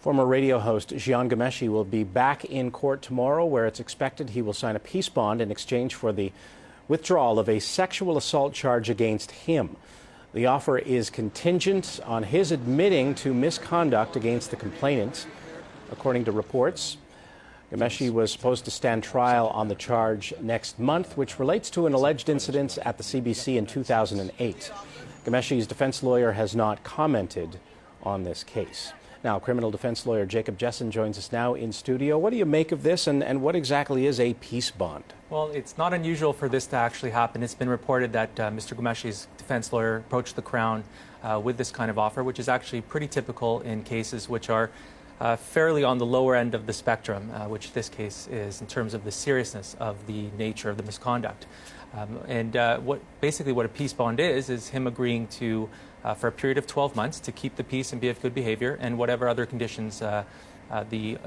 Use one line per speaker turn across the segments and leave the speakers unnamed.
Former radio host Jian Ghomeshi will be back in court tomorrow, where it's expected he will sign a peace bond in exchange for the withdrawal of a sexual assault charge against him. The offer is contingent on his admitting to misconduct against the complainant. According to reports, Ghomeshi was supposed to stand trial on the charge next month, which relates to an alleged incident at the CBC in 2008. Ghomeshi's defense lawyer has not commented on this case. Now, criminal defense lawyer Jacob Jesin joins us now in studio. What do you make of this, and what exactly is a peace bond?
Well, it's not unusual for this to actually happen. It's been reported that Mr. Ghomeshi's defense lawyer approached the Crown with this kind of offer, which is actually pretty typical in cases which are fairly on the lower end of the spectrum, which this case is in terms of the seriousness of the nature of the misconduct. What a peace bond is him agreeing to, for a period of 12 months, to keep the peace and be of good behavior, and whatever other conditions the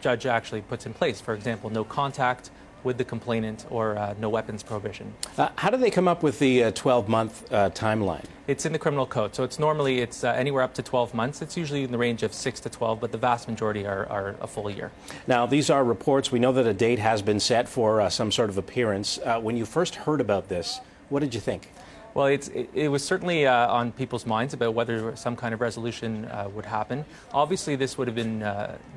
judge actually puts in place. For example, no contact with the complainant or no weapons prohibition.
How do they come up with the 12-month timeline?
It's in the criminal code, so it's normally anywhere up to 12 months. It's usually in the range of 6 to 12, but the vast majority are a full year. Now,
these are reports. We know that a date has been set for some sort of appearance. When you first heard about this, what did you think?
Well, it was certainly on people's minds about whether some kind of resolution would happen. Obviously, this would have been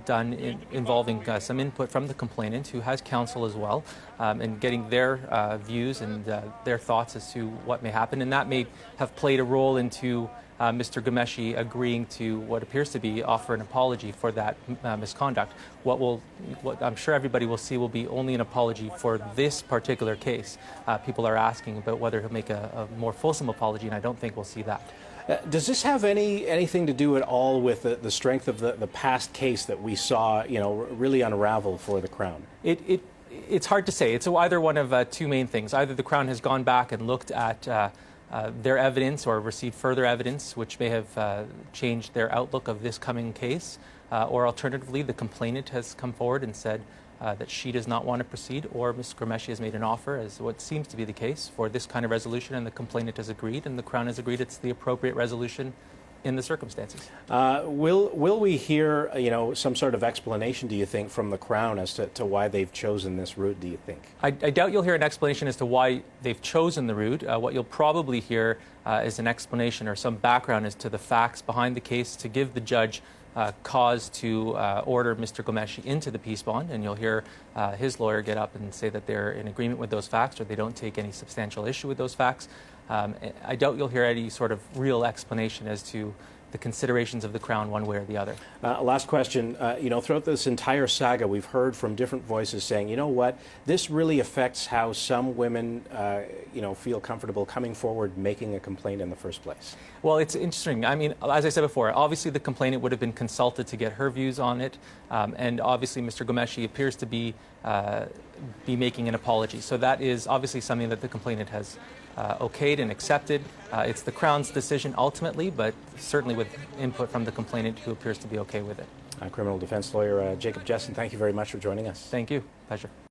done involving some input from the complainant, who has counsel as well, and getting their views and their thoughts as to what may happen. And that may have played a role into Mr. Ghomeshi agreeing to what appears to be offer an apology for that misconduct. What I'm sure everybody will see will be only an apology for this particular case. People are asking about whether he'll make a more fulsome apology, and I don't think we'll see that.
Does this have anything to do at all with the strength of the past case that we saw, really unravel for the Crown?
It's hard to say. It's either one of two main things. Either the Crown has gone back and looked at their evidence or received further evidence which may have changed their outlook of this coming case, or alternatively the complainant has come forward and said that she does not want to proceed, or Mr. Ghomeshi has made an offer, as what seems to be the case, for this kind of resolution, and the complainant has agreed and the Crown has agreed it's the appropriate resolution in the circumstances.
Will we hear, some sort of explanation, do you think, from the Crown as to why they've chosen this route, do you think?
I doubt you'll hear an explanation as to why they've chosen the route. What you'll probably hear is an explanation or some background as to the facts behind the case to give the judge cause to order Mr. Ghomeshi into the peace bond, and you'll hear his lawyer get up and say that they're in agreement with those facts or they don't take any substantial issue with those facts. I doubt you'll hear any sort of real explanation as to the considerations of the Crown one way or the other.
Last question. Throughout this entire saga, we've heard from different voices saying, this really affects how some women, feel comfortable coming forward making a complaint in the first place.
Well, it's interesting. I mean, as I said before, obviously the complainant would have been consulted to get her views on it, and obviously Mr. Ghomeshi appears to be making an apology. So that is obviously something that the complainant has okayed and accepted. It's the Crown's decision ultimately, but certainly with input from the complainant, who appears to be okay with it.
Criminal defense lawyer Jacob Jesin, thank you very much for joining us.
Thank you. Pleasure.